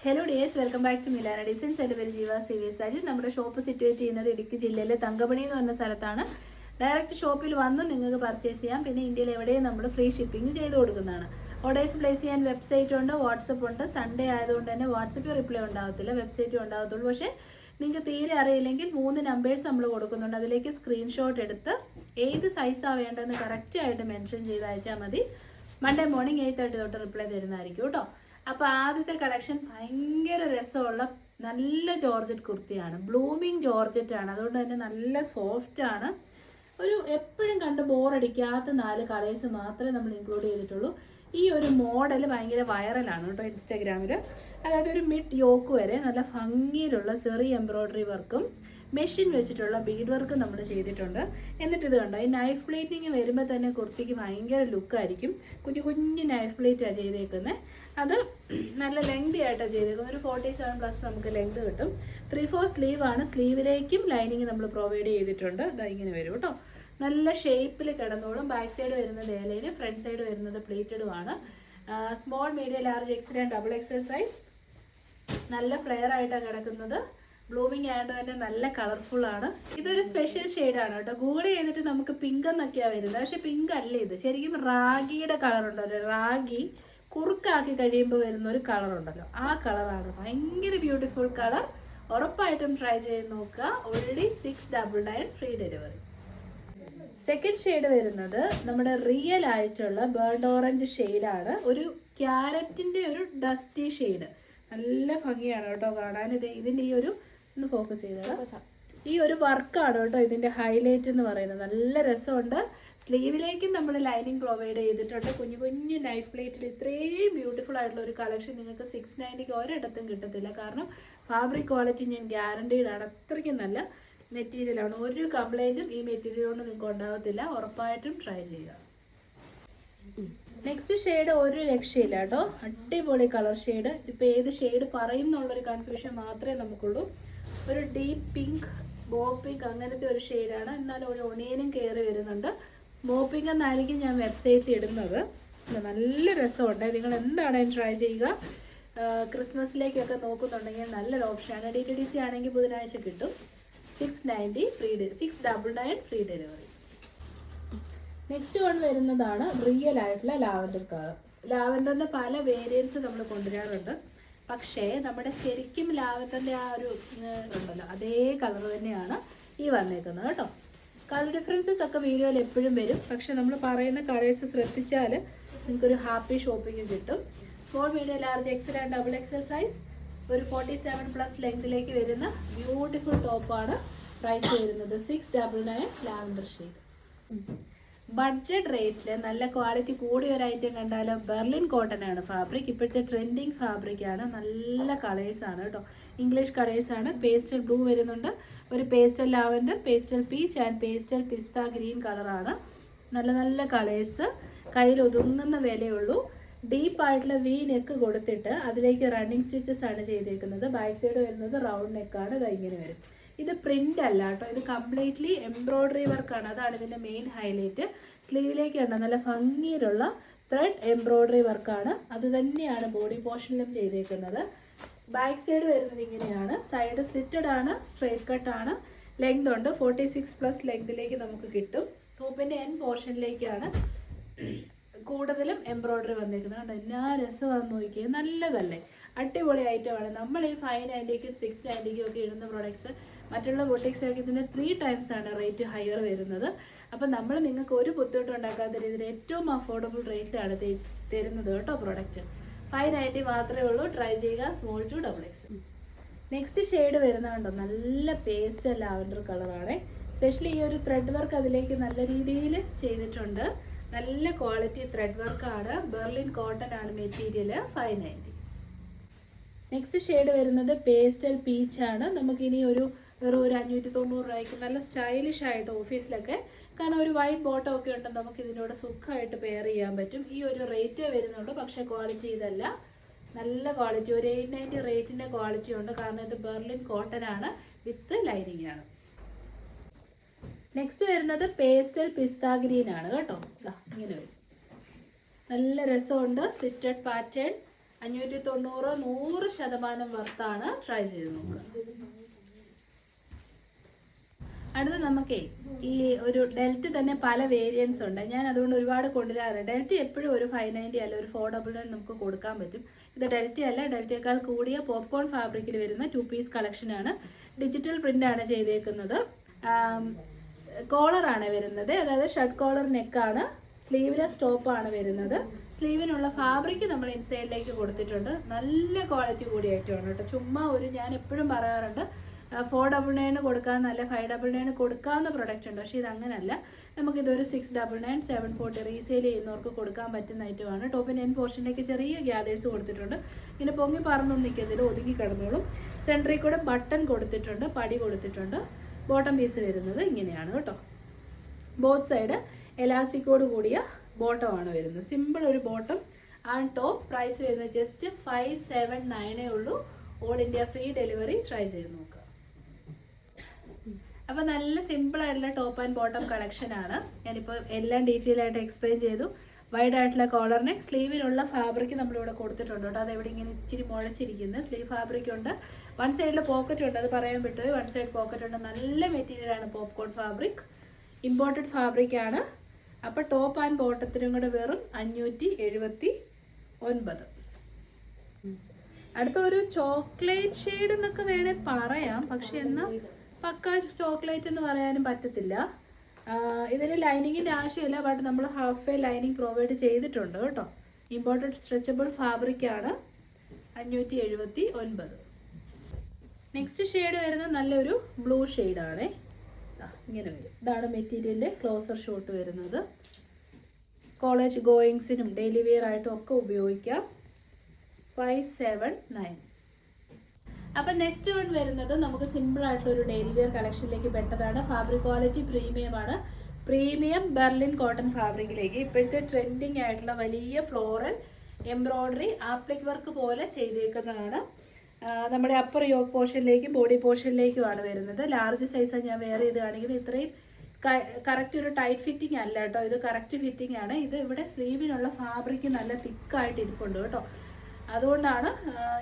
Hello dears, welcome back to Milana designs. എൻ്റെ പേര് ജീവ സി സാരി. നമ്മുടെ ഷോപ്പ് സിറ്റുവേറ്റ് ചെയ്യുന്നത് ഇടുക്കി ജില്ലയിലെ തങ്കമണി എന്ന് പറഞ്ഞ സ്ഥലത്താണ്. ഡയറക്റ്റ് ഷോപ്പിൽ വന്ന് നിങ്ങൾക്ക് പർച്ചേസ് ചെയ്യാം. പിന്നെ ഇന്ത്യയിൽ എവിടെയും നമ്മൾ ഫ്രീ ഷിപ്പിംഗ് ചെയ്ത് കൊടുക്കുന്നതാണ്. ഓർഡേഴ്സ് പ്ലേസ് ചെയ്യാൻ വെബ്സൈറ്റ് ഉണ്ട്, വാട്സപ്പ് ഉണ്ട്. സൺഡേ ആയതുകൊണ്ട് തന്നെ വാട്സപ്പിൽ റിപ്ലൈ ഉണ്ടാകത്തില്ല, വെബ്സൈറ്റും ഉണ്ടാകത്തുള്ളൂ. പക്ഷേ നിങ്ങൾക്ക് തീരെ അറിയില്ലെങ്കിൽ 3 നമ്പേഴ്സ് നമ്മൾ കൊടുക്കുന്നുണ്ട്. അതിലേക്ക് സ്ക്രീൻഷോട്ട് എടുത്ത് ഏത് സൈസാണ് വേണ്ടതെന്ന് കറക്റ്റായിട്ട് മെൻഷൻ ചെയ്ത് അയച്ചാൽ മതി. മൺഡേ മോർണിംഗ് 8:30 തൊട്ട് റിപ്ലൈ തരുന്നതായിരിക്കും കേട്ടോ. അപ്പോൾ ആദ്യത്തെ കളക്ഷൻ ഭയങ്കര രസമുള്ള നല്ല ജോർജറ്റ് കുർത്തിയാണ്. ബ്ലൂമിങ് ജോർജറ്റ് ആണ്, അതുകൊണ്ട് തന്നെ നല്ല സോഫ്റ്റ് ആണ്. ഒരു എപ്പോഴും കണ്ട് ബോറടിക്കാത്ത 4 കളേഴ്സ് മാത്രമേ നമ്മൾ ഇൻക്ലൂഡ് ചെയ്തിട്ടുള്ളൂ. ഈ ഒരു മോഡൽ ഭയങ്കര വൈറലാണ് കേട്ടോ ഇൻസ്റ്റാഗ്രാമിൽ. അതായത് ഒരു മിഡ് യോക്ക് വരെ നല്ല ഭംഗിയിലുള്ള ചെറിയ എംബ്രോയ്ഡറി വർക്കും മെഷീൻ വെച്ചിട്ടുള്ള ബീഡ് വർക്ക് നമ്മൾ ചെയ്തിട്ടുണ്ട്. എന്നിട്ട് ഇത് കണ്ടോ, ഈ നൈഫ് പ്ലേറ്റിങ് വരുമ്പോൾ തന്നെ കുർത്തിക്ക് ഭയങ്കര ലുക്കായിരിക്കും. കുഞ്ഞു കുഞ്ഞു നൈഫ് പ്ലേറ്റാണ് ചെയ്തേക്കുന്നത്. അത് നല്ല ലെങ്തി ആയിട്ടാണ് ചെയ്തേക്കുന്നത്. ഒരു 47+ നമുക്ക് ലെങ്ത് കിട്ടും. 3/4 സ്ലീവ് ആണ്. സ്ലീവിലേക്കും ലൈനിങ് നമ്മൾ പ്രൊവൈഡ് ചെയ്തിട്ടുണ്ട്. ഇതാ ഇങ്ങനെ വരും കേട്ടോ. നല്ല ഷേപ്പിൽ കിടന്നോളും. ബാക്ക് സൈഡ് വരുന്നത് ഏലയിന്, ഫ്രണ്ട് സൈഡ് വരുന്നത് പ്ലേറ്റഡും ആണ്. Small, medium, large, Excel and double XL size. നല്ല ഫ്ലെയർ ആയിട്ടാണ് കിടക്കുന്നത്. ബ്ലൂമിങ് ആയിട്ട് തന്നെ നല്ല കളർഫുൾ ആണ്. ഇതൊരു സ്പെഷ്യൽ ഷെയ്ഡാണ് കേട്ടോ. കൂടെ ചെയ്തിട്ട് നമുക്ക് പിങ്ക് എന്നൊക്കെയാണ് വരുന്നത്, പക്ഷെ പിങ്ക് അല്ല ഇത്. ശരിക്കും റാഗിയുടെ കളർ ഉണ്ടല്ലോ, റാഗി കുറുക്കാക്കി കഴിയുമ്പോൾ വരുന്ന ഒരു കളർ ഉണ്ടല്ലോ, ആ കളറാണ്. ഭയങ്കര ബ്യൂട്ടിഫുൾ കളർ. ഉറപ്പായിട്ടും ട്രൈ ചെയ്ത് നോക്കുക. Already 699 free delivery. Second shade വരുന്നത് നമ്മുടെ റിയൽ ആയിട്ടുള്ള ബേർഡ് ഓറഞ്ച് ഷെയ്ഡാണ്. ഒരു ക്യാരറ്റിൻ്റെ ഒരു ഡസ്റ്റി ഷെയ്ഡ്. നല്ല ഭംഗിയാണ് കേട്ടോ കാണാൻ. ഇതിൻ്റെ ഈ ഒരു ഒന്ന് ഫോക്കസ് ചെയ്തത്, ഈ ഒരു വർക്കാണ് കേട്ടോ ഇതിൻ്റെ ഹൈലൈറ്റ് എന്ന് പറയുന്നത്. നല്ല രസമുണ്ട്. സ്ലീവിലേക്കും നമ്മൾ ലൈനിങ് പ്രൊവൈഡ് ചെയ്തിട്ടുണ്ട്. കുഞ്ഞു കുഞ്ഞു നൈഫ് പ്ലേറ്റിൽ ഇത്രയും ബ്യൂട്ടിഫുൾ ആയിട്ടുള്ള ഒരു കളക്ഷൻ നിങ്ങൾക്ക് 690 ഒരിടത്തും കിട്ടത്തില്ല. കാരണം ഫാബ്രിക് ക്വാളിറ്റി ഞാൻ ഗ്യാരണ്ടീഡ് ആണ്. അത്രയ്ക്കും നല്ല മെറ്റീരിയലാണ്. ഒരു കംപ്ലൈൻറ്റും ഈ മെറ്റീരിയൽ കൊണ്ട് നിങ്ങൾക്ക് ഉണ്ടാകത്തില്ല. ഉറപ്പായിട്ടും ട്രൈ ചെയ്യുക. നെക്സ്റ്റ് ഷെയ്ഡ് ഒരു രക്ഷയില്ല കേട്ടോ. അടിപൊളി കളർ ഷെയ്ഡ്. ഇപ്പോൾ ഏത് ഷെയ്ഡ് പറയും എന്നുള്ളൊരു കൺഫ്യൂഷൻ മാത്രമേ നമുക്കുള്ളൂ. ഒരു ഡീപ്പ് പിങ്ക്, ബോ പിങ്ക് അങ്ങനത്തെ ഒരു ഷെയ്ഡാണ്. എന്നാലും ഒരു ഒണിയനും കയറി വരുന്നുണ്ട്. ബോ പിങ്ക് എന്നായിരിക്കും ഞാൻ വെബ്സൈറ്റിൽ ഇടുന്നത്. നല്ല രസമുണ്ട്. നിങ്ങൾ എന്താണെങ്കിലും ട്രൈ ചെയ്യുക. ക്രിസ്മസിലേക്കൊക്കെ നോക്കുന്നുണ്ടെങ്കിൽ നല്ലൊരു ഓപ്ഷനാണ്. DTDC ആണെങ്കിൽ ബുധനാഴ്ച കിട്ടും. 690 free 699 free delivery. Next one വരുന്നതാണ് റിയൽ ആയിട്ടുള്ള ലാവൻഡർ കളർ. ലാവൻഡറിൻ്റെ പല വേരിയൻസ് നമ്മൾ കൊണ്ടുവരാറുണ്ട്. പക്ഷേ നമ്മുടെ ശരിക്കും ലാവൻഡറിൻ്റെ ആ ഒരു ഉണ്ടല്ലോ, അതേ കളർ തന്നെയാണ് ഈ വന്നേക്കുന്നത് കേട്ടോ. കളർ ഡിഫറൻസസ് ഒക്കെ വീഡിയോയിൽ എപ്പോഴും വരും. പക്ഷേ നമ്മൾ പറയുന്ന കളേഴ്സ് ശ്രദ്ധിച്ചാൽ നിങ്ങൾക്കൊരു ഹാപ്പി ഷോപ്പിംഗ് കിട്ടും. Small, medium, large, Excel and double XL size. ഒരു 47+ ലെങ്തിലേക്ക് വരുന്ന ബ്യൂട്ടിഫുൾ ടോപ്പാണ്. പ്രൈസ് വരുന്നത് 699 ലാവൻഡർ ഷെയ്ഡ്. ബഡ്ജറ്റ് റേറ്റിൽ നല്ല ക്വാളിറ്റി കൂടിയ ഒരു ഐറ്റം കണ്ടാലോ. ബെർലിൻ കോട്ടൺ ആണ് ഫാബ്രിക്. ഇപ്പോഴത്തെ ട്രെൻഡിങ് ഫാബ്രിക്കാണ്. നല്ല കളേഴ്സാണ് കേട്ടോ. ഇംഗ്ലീഷ് കളേഴ്സാണ്. പേസ്റ്റൽ ബ്ലൂ വരുന്നുണ്ട്, ഒരു pastel lavender, pastel peach and pastel pista green കളറാണ്. നല്ല നല്ല കളേഴ്സ്. കയ്യിൽ ഒതുങ്ങുന്ന വിലയുള്ളൂ. ഡീപ്പായിട്ടുള്ള വി നെക്ക് കൊടുത്തിട്ട് അതിലേക്ക് റണ്ണിങ് സ്റ്റിച്ചസ് ആണ് ചെയ്തേക്കുന്നത്. ബാക്ക് സൈഡ് വരുന്നത് റൗണ്ട് നെക്കാണ്. ഇത് ഇങ്ങനെ വരും. ഇത് പ്രിൻ്റ് അല്ല കേട്ടോ, ഇത് കംപ്ലീറ്റ്ലി എംബ്രോയ്ഡറി വർക്കാണ്. അതാണ് ഇതിൻ്റെ മെയിൻ ഹൈലൈറ്റ്. സ്ലീവിലേക്ക് ഉണ്ട് നല്ല ഭംഗിയിലുള്ള ത്രെഡ് എംബ്രോയ്ഡറി വർക്കാണ്. അത് തന്നെയാണ് ബോഡി പോർഷനിലും ചെയ്തേക്കുന്നത്. ബാക്ക് സൈഡ് വരുന്നത് ഇങ്ങനെയാണ്. സൈഡ് സ്ലിറ്റഡ് ആണ്, സ്ട്രേറ്റ് കട്ടാണ്. ലെങ്ത് ഉണ്ട്, 46+ ലെങ്തിലേക്ക് നമുക്ക് കിട്ടും. ടോപ്പിൻ്റെ എൻ പോർഷനിലേക്കാണ് കൂടുതലും എംബ്രോയ്ഡറി വന്നിരിക്കുന്നത്. കണ്ടോ എന്നാ രസമാണെന്ന് നോക്കിയത്. നല്ലതല്ലേ, അടിപൊളി ഐറ്റമാണ്. നമ്മൾ ഈ 590ക്കും 690ക്കും ഒക്കെ ഇടുന്ന പ്രോഡക്ട്സ് മറ്റുള്ള ബൊട്ടിക്സിലൊക്കെ ഇതിൻ്റെ 3 ടൈംസ് ആണ് റേറ്റ് ഹയർ വരുന്നത്. അപ്പം നമ്മൾ നിങ്ങൾക്ക് ഒരു ബുദ്ധിമുട്ടും ഉണ്ടാക്കാത്ത രീതിയിൽ ഏറ്റവും അഫോർഡബിൾ റേറ്റിലാണ് തരുന്നത് കേട്ടോ പ്രോഡക്റ്റ്. 590 മാത്രമേ ഉള്ളൂ. ട്രൈ ചെയ്യുക. Small to double X. Next shade വരുന്നത് കണ്ടോ, നല്ല പേസ്റ്റ് ലാവൻഡർ കളറാണ്. സ്പെഷ്യലി ഈ ഒരു ത്രെഡ് വർക്ക് അതിലേക്ക് നല്ല രീതിയിൽ ചെയ്തിട്ടുണ്ട്. നല്ല ക്വാളിറ്റി ത്രെഡ് വർക്കാണ്. ബെർലിൻ കോട്ടൺ ആണ് മെറ്റീരിയൽ. 590. നെക്സ്റ്റ് ഷെയ്ഡ് വരുന്നത് പേസ്റ്റൽ പീച്ചാണ്. നമുക്കിനി വെറും ഒരു 590 രൂപയ്ക്ക് നല്ല സ്റ്റൈലിഷ് ആയിട്ട് ഓഫീസിലൊക്കെ, കാരണം ഒരു വൈറ്റ് ബോട്ടം ഒക്കെ ഉണ്ടെങ്കിൽ നമുക്ക് ഇതിനോട് സുഖമായിട്ട് പെയർ ചെയ്യാൻ പറ്റും. ഈ ഒരു റേറ്റേ വരുന്നുള്ളൂ, പക്ഷേ ക്വാളിറ്റി ഇതല്ല. നല്ല ക്വാളിറ്റി, ഒരു 890 റേറ്റിൻ്റെ ക്വാളിറ്റി ഉണ്ട്. കാരണം ഇത് ബെർലിൻ കോട്ടൺ ആണ് വിത്ത് ലൈനിങ് ആണ്. നെക്സ്റ്റ് വരുന്നത് പേസ്റ്റൽ പിസ്ത ഗ്രീൻ ആണ് കേട്ടോ. ഇങ്ങനെ വരും. നല്ല രസമുണ്ട്. Slitted pattern, 590 100% വർത്താണ്. ട്രൈ ചെയ്ത് നോക്കുക. അടുത്ത് നമുക്കേ ഈ ഒരു ഡെൽറ്റ് തന്നെ പല വേരിയൻസ് ഉണ്ട്. ഞാൻ അതുകൊണ്ട് ഒരുപാട് കൊണ്ടുവരാറ്. ഡെൽറ്റ് എപ്പോഴും ഒരു 590 അല്ല ഒരു 499 നമുക്ക് കൊടുക്കാൻ പറ്റും. ഇത് ഡെൽറ്റ അല്ല, ഡെൽറ്റയേക്കാൾ കൂടിയ പോപ്കോൺ ഫാബ്രിക്കിൽ വരുന്ന 2 പീസ് കളക്ഷനാണ്. ഡിജിറ്റൽ പ്രിൻ്റാണ് ചെയ്തേക്കുന്നത്. കോളറാണ് വരുന്നത്, അതായത് ഷർട്ട് കോളർ നെക്കാണ്. സ്ലീവ്ലെസ് ടോപ്പാണ് വരുന്നത്. സ്ലീവിനുള്ള ഫാബ്രിക് നമ്മൾ ഇൻസൈഡിലേക്ക് കൊടുത്തിട്ടുണ്ട്. നല്ല ക്വാളിറ്റി കൂടിയ ഐറ്റമാണ് കേട്ടോ. ചുമ്മാ ഞാൻ എപ്പോഴും പറയാറുണ്ട് 499 കൊടുക്കാമെന്നല്ല, 599 കൊടുക്കാവുന്ന പ്രൊഡക്റ്റ് ഉണ്ട്. പക്ഷേ ഇത് അങ്ങനല്ല. നമുക്കിതൊരു 699 740 റീസെയിൽ ചെയ്യുന്നവർക്ക് കൊടുക്കാൻ പറ്റുന്ന ഐറ്റമാണ്. ടോപ്പിൻ്റെ എൻ പോർഷനിലേക്ക് ചെറിയ ഗ്യാദേഴ്സ് കൊടുത്തിട്ടുണ്ട്. ഇങ്ങനെ പൊങ്ങി പറന്നൊന്നും നിൽക്കത്തില്ല, ഒതുങ്ങി കിടന്നോളും. സെൻറ്ററിൽ കൂടെ ബട്ടൺ കൊടുത്തിട്ടുണ്ട്, പടി കൊടുത്തിട്ടുണ്ട്. ബോട്ടം പീസ് വരുന്നത് ഇങ്ങനെയാണ് കേട്ടോ. ബോത്ത് സൈഡ് എലാസ്റ്റിക്കോട് കൂടിയ ബോട്ടമാണ് വരുന്നത്. സിമ്പിൾ ഒരു ബോട്ടം ആൻഡ് ടോപ്പ്. പ്രൈസ് വരുന്നത് ജസ്റ്റ് 579 ഉള്ളൂ. All India free delivery. Try ചെയ്ത് നോക്കുക. അപ്പോൾ നല്ല സിമ്പിളായിട്ടുള്ള ടോപ്പ് ആൻഡ് ബോട്ടം കളക്ഷനാണ്. ഞാനിപ്പോൾ എല്ലാം ഡീറ്റെയിൽ ആയിട്ട് എക്സ്പ്ലെയിൻ ചെയ്തു. വൈഡ് ആയിട്ടുള്ള കോളർ നെക്ക്. സ്ലീവിനുള്ള ഫാബ്രിക് നമ്മളിവിടെ കൊടുത്തിട്ടുണ്ട് കേട്ടോ. അതെവിടെ ഇങ്ങനെ ഇച്ചിരി മുഴച്ചിരിക്കുന്നത് സ്ലീവ് ഫാബ്രിക് ഉണ്ട്. വൺ സൈഡിൽ പോക്കറ്റ് ഉണ്ട്, അത് പറയാൻ പറ്റുമോ. വൺ സൈഡ് പോക്കറ്റ് ഉണ്ട്. നല്ല മെറ്റീരിയലാണ് പോപ്കോൺ ഫാബ്രിക്. ഇമ്പോർട്ടഡ് ഫാബ്രിക് ആണ്. അപ്പോൾ ടോപ്പ് ആൻഡ് ബോട്ടത്തിനും കൂടെ വെറും 579. അടുത്ത ഒരു ചോക്ലേറ്റ് ഷെയ്ഡ് എന്നൊക്കെ വേണേൽ പറയാം, പക്ഷെ എന്നാൽ പക്ക ചോക്ലേറ്റ് എന്ന് പറയാനും പറ്റത്തില്ല. ഇതിന് ലൈനിങ്ങിൻ്റെ ആവശ്യമില്ല, ബട്ട് നമ്മൾ ഹാഫ് എ ലൈനിങ് പ്രൊവൈഡ് ചെയ്തിട്ടുണ്ട് കേട്ടോ. ഇമ്പോർട്ടഡ് സ്ട്രെച്ചബിൾ ഫാബ്രിക്കാണ്. 579. നെക്സ്റ്റ് ഷെയ്ഡ് വരുന്നത് നല്ലൊരു ബ്ലൂ ഷെയ്ഡാണ്. ഇങ്ങനെ വരും. ഇതാണ് മെറ്റീരിയലിൻ്റെ ക്ലോസർ ഷോട്ട് വരുന്നത്. കോളേജ് ഗോയിങ്സിനും ഡെയിലി വെയർ ആയിട്ടും ഒക്കെ ഉപയോഗിക്കാം. 579. അപ്പം നെക്സ്റ്റ് വൺ വരുന്നത് നമുക്ക് സിമ്പിൾ ആയിട്ടുള്ള ഒരു ഡെയിലി വെയർ കളക്ഷനിലേക്ക് പെട്ടതാണ്. ഫാബ്രിക് ക്വാളിറ്റി പ്രീമിയമാണ്. പ്രീമിയം ബെർലിൻ കോട്ടൺ ഫാബ്രിക്കിലേക്ക് ഇപ്പോഴത്തെ ട്രെൻഡിങ് ആയിട്ടുള്ള വലിയ ഫ്ലോറൽ എംബ്രോയ്ഡറി ആപ്ലിക് വർക്ക് പോലെ ചെയ്തേക്കുന്നതാണ്. നമ്മുടെ അപ്പർ യോക്ക് പോർഷനിലേക്കും ബോഡി പോർഷനിലേക്കുമാണ് വരുന്നത്. ലാർജ് സൈസാണ് ഞാൻ വെയർ ചെയ്ത് കാണിക്കുന്നത്. ഇത്രയും കറക്റ്റ് ഒരു ടൈറ്റ് ഫിറ്റിംഗ് അല്ല കേട്ടോ, ഇത് കറക്റ്റ് ഫിറ്റിംഗ് ആണ്. ഇത് ഇവിടെ സ്ലീവിനുള്ള ഫാബ്രിക് നല്ല തിക്കായിട്ട് ഇരിപ്പുണ്ട് കേട്ടോ. അതുകൊണ്ടാണ്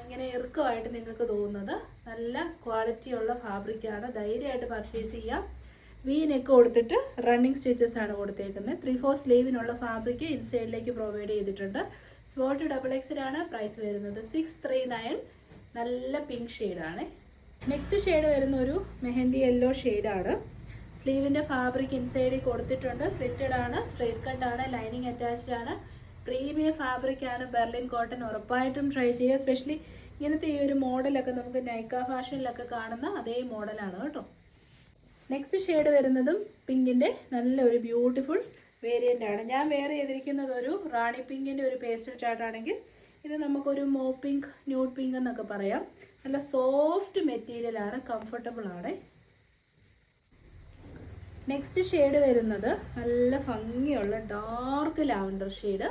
ഇങ്ങനെ ഇറുക്കമായിട്ട് നിങ്ങൾക്ക് തോന്നുന്നത്. നല്ല ക്വാളിറ്റിയുള്ള ഫാബ്രിക്കാണ്. ധൈര്യമായിട്ട് പർച്ചേസ് ചെയ്യാം. വി നെക്ക് കൊടുത്തിട്ട് റണ്ണിങ് സ്റ്റിച്ചസ് ആണ് കൊടുത്തേക്കുന്നത്. 3/4 സ്ലീവിനുള്ള ഫാബ്രിക് ഇൻസൈഡിലേക്ക് പ്രൊവൈഡ് ചെയ്തിട്ടുണ്ട്. സ്മോൾ ടു XXL ആണ്. പ്രൈസ് വരുന്നത് 639. നല്ല പിങ്ക് ഷെയ്ഡാണ്. നെക്സ്റ്റ് ഷെയ്ഡ് വരുന്ന ഒരു മെഹന്തി യെല്ലോ ഷെയ്ഡാണ്. സ്ലീവിൻ്റെ ഫാബ്രിക് ഇൻസൈഡിൽ കൊടുത്തിട്ടുണ്ട്. സ്ലിറ്റഡ് ആണ്, സ്ട്രെയിറ്റ് കട്ടാണ്, ലൈനിങ് അറ്റാച്ച്ഡ് ആണ്. പ്രീമിയം ഫാബ്രിക്കാണ്. ബെർലിൻ കോട്ടൺ ഉറപ്പായിട്ടും ട്രൈ ചെയ്യുക. എസ്പെഷ്യലി ഇങ്ങനത്തെ ഈ ഒരു മോഡലൊക്കെ നമുക്ക് നൈക്ക ഫാഷനിലൊക്കെ കാണുന്ന അതേ മോഡലാണ് കേട്ടോ. നെക്സ്റ്റ് ഷെയ്ഡ് വരുന്നതും പിങ്കിൻ്റെ നല്ലൊരു ബ്യൂട്ടിഫുൾ വേരിയൻ്റ് ആണ്. ഞാൻ വെയർ ചെയ്തിരിക്കുന്നത് ഒരു റാണി പിങ്കിൻ്റെ ഒരു പേസ്റ്റൽ ചാർട്ടാണെങ്കിൽ ഇത് നമുക്കൊരു മോ പിങ്ക്, ന്യൂഡ് പിങ്ക് എന്നൊക്കെ പറയാം. നല്ല സോഫ്റ്റ് മെറ്റീരിയലാണ്, കംഫർട്ടബിൾ ആണ്. നെക്സ്റ്റ് ഷെയ്ഡ് വരുന്നത് നല്ല ഭംഗിയുള്ള ഡാർക്ക് ലാവൻഡർ ഷെയ്ഡ്.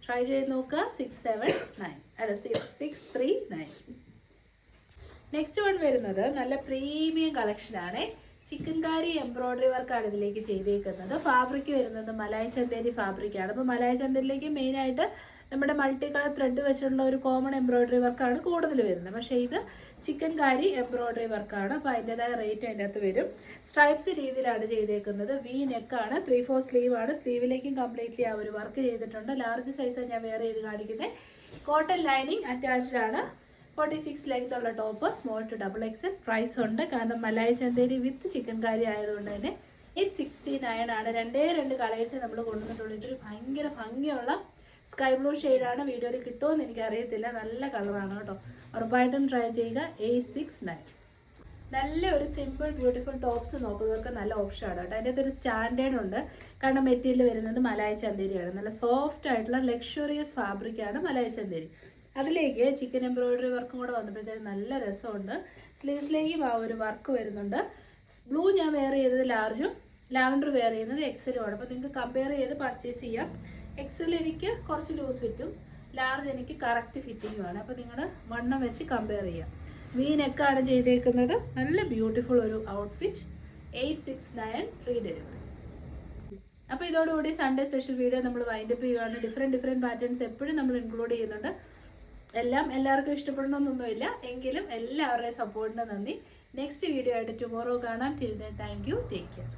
ട്രൈ ചെയ്ത് നോക്കുക. 639. നെക്സ്റ്റ് വൺ വരുന്നത് നല്ല പ്രീമിയം കളക്ഷനാണ്. ചിക്കൻ കാരി എംബ്രോയ്ഡറി വർക്കാണ് ഇതിലേക്ക് ചെയ്തേക്കുന്നത്. ഫാബ്രിക് വരുന്നത് മലായ് ചന്തേരി ഫാബ്രിക്കാണ്. അപ്പോൾ മലായ് ചന്തേരിയിലേക്ക് മെയിനായിട്ട് നമ്മുടെ മൾട്ടി കളർ ത്രെഡ് വെച്ചിട്ടുള്ള ഒരു കോമൺ എംബ്രോയ്ഡറി വർക്കാണ് കൂടുതൽ വരുന്നത്. പക്ഷേ ഇത് ചിക്കൻ കാരി എംബ്രോയ്ഡറി വർക്കാണ്. അപ്പോൾ അതിൻ്റെതായ റേറ്റ് അതിൻ്റെ അകത്ത് വരും. സ്ട്രൈപ്സ് രീതിയിലാണ് ചെയ്തേക്കുന്നത്. വി നെക്കാണ്. 3/4 സ്ലീവ് ആണ്. സ്ലീവിലേക്കും കംപ്ലീറ്റ്ലി ആ ഒരു വർക്ക് ചെയ്തിട്ടുണ്ട്. ലാർജ് സൈസാണ് ഞാൻ വെയർ ചെയ്ത് കാണിക്കുന്നത്. കോട്ടൺ ലൈനിങ് അറ്റാച്ച്ഡ് ആണ്. 46 ലെങ്ത് ഉള്ള top. Small to XXL. Price ഉണ്ട്, കാരണം മലായ് ചന്തേരി വിത്ത് ചിക്കൻ കാരി ആയതുകൊണ്ട് തന്നെ 869 ആണ്. 2 കളേഴ്സ് നമ്മൾ കൊണ്ടുവന്നിട്ടുള്ളൂ. ഇതൊരു ഭയങ്കര ഭംഗിയുള്ള സ്കൈ ബ്ലൂ ഷെയ്ഡാണ്. വീഡിയോയിൽ കിട്ടുമെന്ന് എനിക്കറിയത്തില്ല. നല്ല കളറാണ് കേട്ടോ. ഉറപ്പായിട്ടും ട്രൈ ചെയ്യുക. 869. നല്ല ഒരു സിമ്പിൾ ബ്യൂട്ടിഫുൾ ടോപ്സ് നോക്കുന്നവർക്ക് നല്ല ഓപ്ഷനാണ് കേട്ടോ. അതിൻ്റെ അകത്തൊരു സ്റ്റാൻഡേർഡ് ഉണ്ട്, കാരണം മെറ്റീരിയൽ വരുന്നത് മലായ് ചന്തേരിയാണ്. നല്ല സോഫ്റ്റ് ആയിട്ടുള്ള ലക്ഷറിയസ് ഫാബ്രിക്കാണ് മലായ് ചന്തേരി. അതിലേക്ക് ചിക്കൻ എംബ്രോയ്ഡറി വർക്കും കൂടെ വന്നപ്പോഴത്തേക്കും നല്ല രസമുണ്ട്. സ്ലീവ്സിലേക്കും ആ ഒരു വർക്ക് വരുന്നുണ്ട്. ബ്ലൂ ഞാൻ വെയർ ചെയ്തത് ലാർജും, ലാവൻഡർ വെയർ ചെയ്യുന്നത് XL-ഉമാണ്. അപ്പോൾ നിങ്ങൾക്ക് കമ്പയർ ചെയ്ത് പർച്ചേസ് ചെയ്യാം. XL എനിക്ക് കുറച്ച് ലൂസ് ഫിറ്റും ലാർജ് എനിക്ക് കറക്റ്റ് ഫിറ്റിങ്ങുമാണ്. അപ്പോൾ നിങ്ങൾ വണ്ണം വെച്ച് കമ്പയർ ചെയ്യാം. വി നെക്കാണ് ചെയ്തേക്കുന്നത്. നല്ല ബ്യൂട്ടിഫുൾ ഒരു ഔട്ട്ഫിറ്റ്. 869 free delivery. അപ്പോൾ ഇതോടുകൂടി സൺഡേ സ്പെഷ്യൽ വീഡിയോ നമ്മൾ വൈൻഡപ്പ് ചെയ്യുകയാണ്. ഡിഫറെൻറ്റ് പാറ്റേൺസ് എപ്പോഴും നമ്മൾ ഇൻക്ലൂഡ് ചെയ്യുന്നുണ്ട്. എല്ലാം എല്ലാവർക്കും ഇഷ്ടപ്പെടണമെന്നൊന്നുമില്ല, എങ്കിലും എല്ലാവരുടെയും സപ്പോർട്ടിന് നന്ദി. നെക്സ്റ്റ് വീഡിയോ ആയിട്ട് ടുമോറോ കാണാം. Till then thank you, take care.